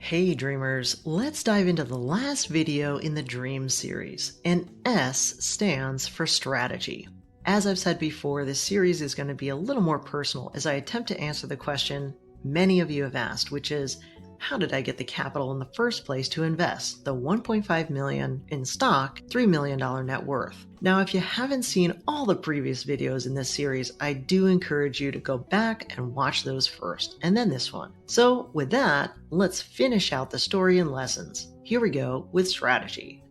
Hey dreamers, let's dive into the last video in the Dream series, and S stands for strategy. As I've said before, this series is going to be a little more personal as I attempt to answer the question many of you have asked, which is, how did I get the capital in the first place to invest the $1.5 million in stock, $3 million net worth? Now, if you haven't seen all the previous videos in this series, I do encourage you to go back and watch those first, and then this one. So with that, let's finish out the story and lessons. Here we go with strategy.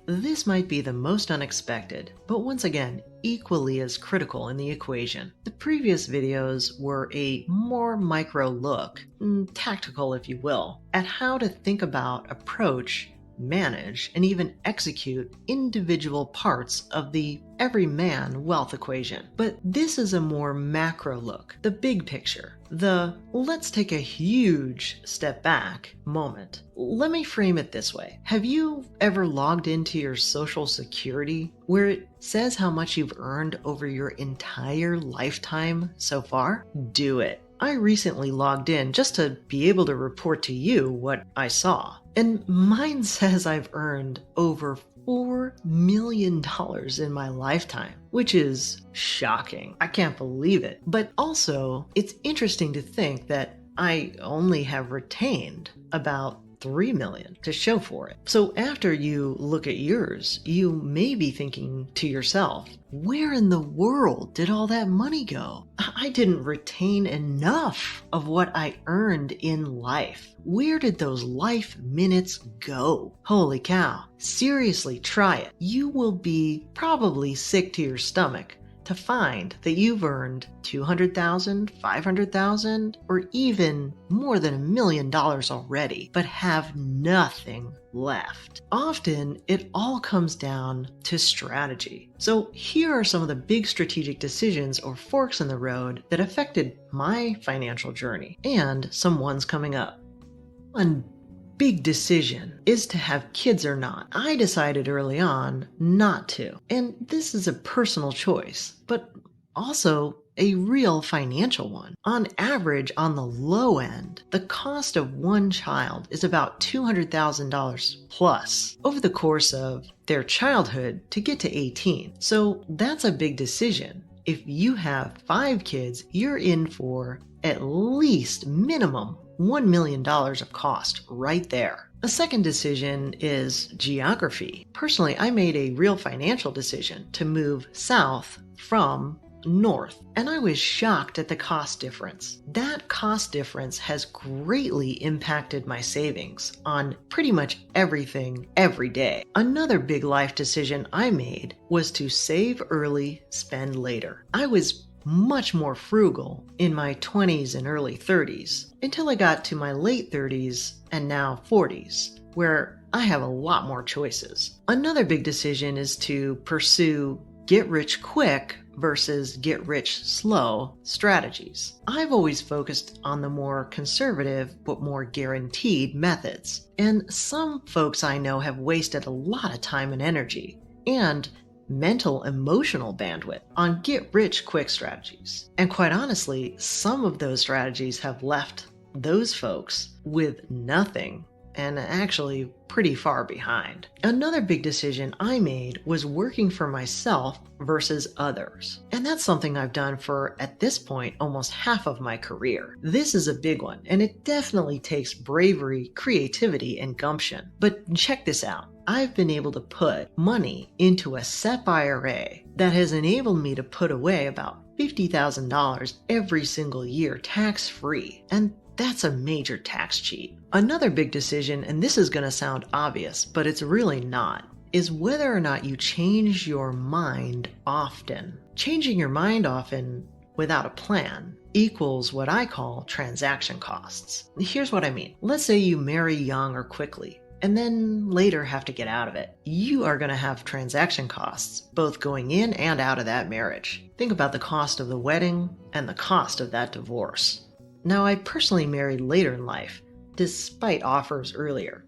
This might be the most unexpected, but once again, equally as critical in the equation. The previous videos were a more micro look, tactical if you will, at how to think about, approach, manage, and even execute individual parts of the everyman wealth equation. But this is a more macro look, the big picture, the let's take a huge step back moment. Let me frame it this way. Have you ever logged into your Social Security where it says how much you've earned over your entire lifetime so far? Do it. I recently logged in just to be able to report to you what I saw. And mine says I've earned over $4 million in my lifetime, which is shocking. I can't believe it. But also, it's interesting to think that I only have retained about $3 million to show for it. So after you look at yours, you may be thinking to yourself, where in the world did all that money go? I didn't retain enough of what I earned in life. Where did those life minutes go? Holy cow. Seriously, try it. You will be probably sick to your stomach to find that you've earned $200,000, $500,000, or even more than $1 million already, but have nothing left. Often, it all comes down to strategy. So here are some of the big strategic decisions or forks in the road that affected my financial journey, and some ones coming up. One big decision is to have kids or not. I decided early on not to. And this is a personal choice, but also a real financial one. On average, on the low end, the cost of one child is about $200,000 plus over the course of their childhood to get to 18. So that's a big decision. If you have 5 kids, you're in for at least minimum $1 million of cost right there. A second decision is geography. Personally, I made a real financial decision to move south from north, and I was shocked at the cost difference. That cost difference has greatly impacted my savings on pretty much everything every day. Another big life decision I made was to save early, spend later. I was much more frugal in my 20s and early 30s until I got to my late 30s and now 40s, where I have a lot more choices. Another big decision is to pursue get rich quick versus get rich slow strategies. I've always focused on the more conservative but more guaranteed methods, and some folks I know have wasted a lot of time and energy and mental emotional bandwidth on get rich quick strategies. And quite honestly, some of those strategies have left those folks with nothing and actually pretty far behind. Another big decision I made was working for myself versus others. And that's something I've done for, at this point, almost half of my career. This is a big one, and it definitely takes bravery, creativity, and gumption. But check this out. I've been able to put money into a SEP IRA that has enabled me to put away about $50,000 every single year tax-free, and that's a major tax cheat. Another big decision, and this is going to sound obvious, but it's really not, is whether or not you change your mind often. Changing your mind often without a plan equals what I call transaction costs. Here's what I mean. Let's say you marry young or quickly, and then later have to get out of it. You are going to have transaction costs, both going in and out of that marriage. Think about the cost of the wedding and the cost of that divorce. Now, I personally married later in life, despite offers earlier.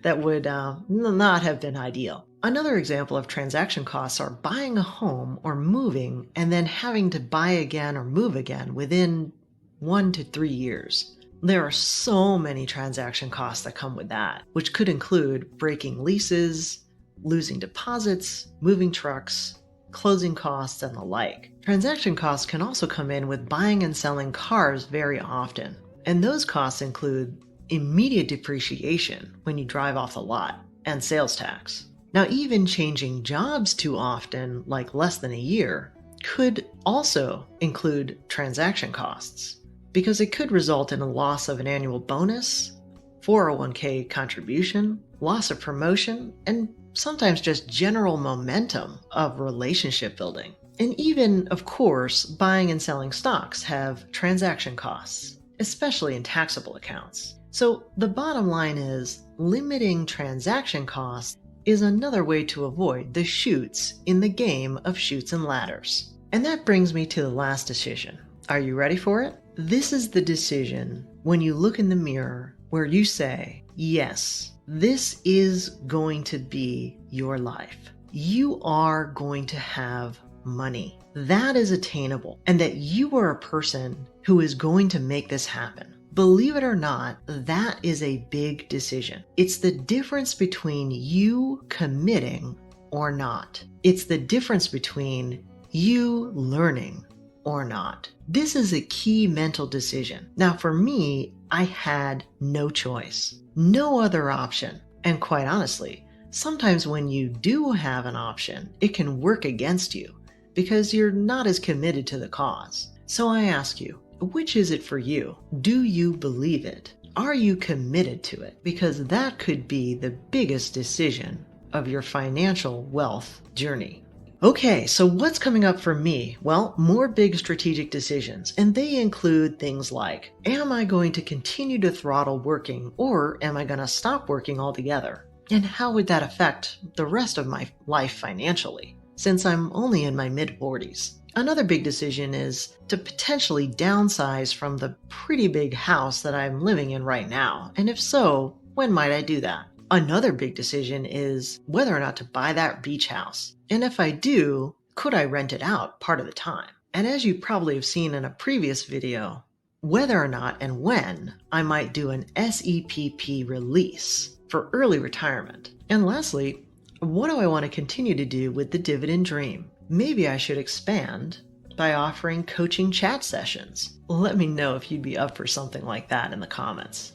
That would not have been ideal. Another example of transaction costs are buying a home or moving and then having to buy again or move again within 1 to 3 years. There are so many transaction costs that come with that, which could include breaking leases, losing deposits, moving trucks, closing costs, and the like. Transaction costs can also come in with buying and selling cars very often, and those costs include immediate depreciation when you drive off the lot and sales tax. Now, even changing jobs too often, like less than a year, could also include transaction costs because it could result in a loss of an annual bonus, 401k contribution, loss of promotion, and sometimes just general momentum of relationship building. And even, of course, buying and selling stocks have transaction costs, especially in taxable accounts. So the bottom line is, limiting transaction costs is another way to avoid the chutes in the game of chutes and ladders. And that brings me to the last decision. Are you ready for it? This is the decision when you look in the mirror where you say, yes, this is going to be your life. You are going to have money. That is attainable, and that you are a person who is going to make this happen. Believe it or not, that is a big decision. It's the difference between you committing or not. It's the difference between you learning or not. This is a key mental decision. Now, for me, I had no choice, no other option. And quite honestly, sometimes when you do have an option, it can work against you because you're not as committed to the cause. So I ask you, which is it for you? Do you believe it? Are you committed to it? Because that could be the biggest decision of your financial wealth journey. Okay, so what's coming up for me? Well, more big strategic decisions, and they include things like, am I going to continue to throttle working, or am I going to stop working altogether? And how would that affect the rest of my life financially, since I'm only in my mid-40s? Another big decision is to potentially downsize from the pretty big house that I'm living in right now, and if so, when might I do that? Another big decision is whether or not to buy that beach house. And if I do, could I rent it out part of the time? And as you probably have seen in a previous video, whether or not and when I might do an SEPP release for early retirement. And lastly, what do I want to continue to do with the dividend dream? Maybe I should expand by offering coaching chat sessions. Let me know if you'd be up for something like that in the comments.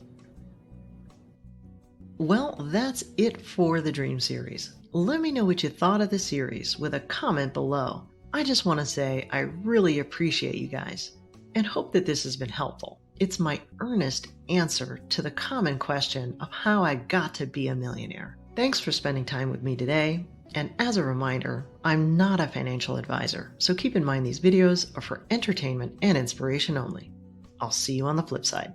Well, that's it for the Dream Series. Let me know what you thought of the series with a comment below. I just want to say I really appreciate you guys and hope that this has been helpful. It's my earnest answer to the common question of how I got to be a millionaire. Thanks for spending time with me today. And as a reminder, I'm not a financial advisor, so keep in mind these videos are for entertainment and inspiration only. I'll see you on the flip side.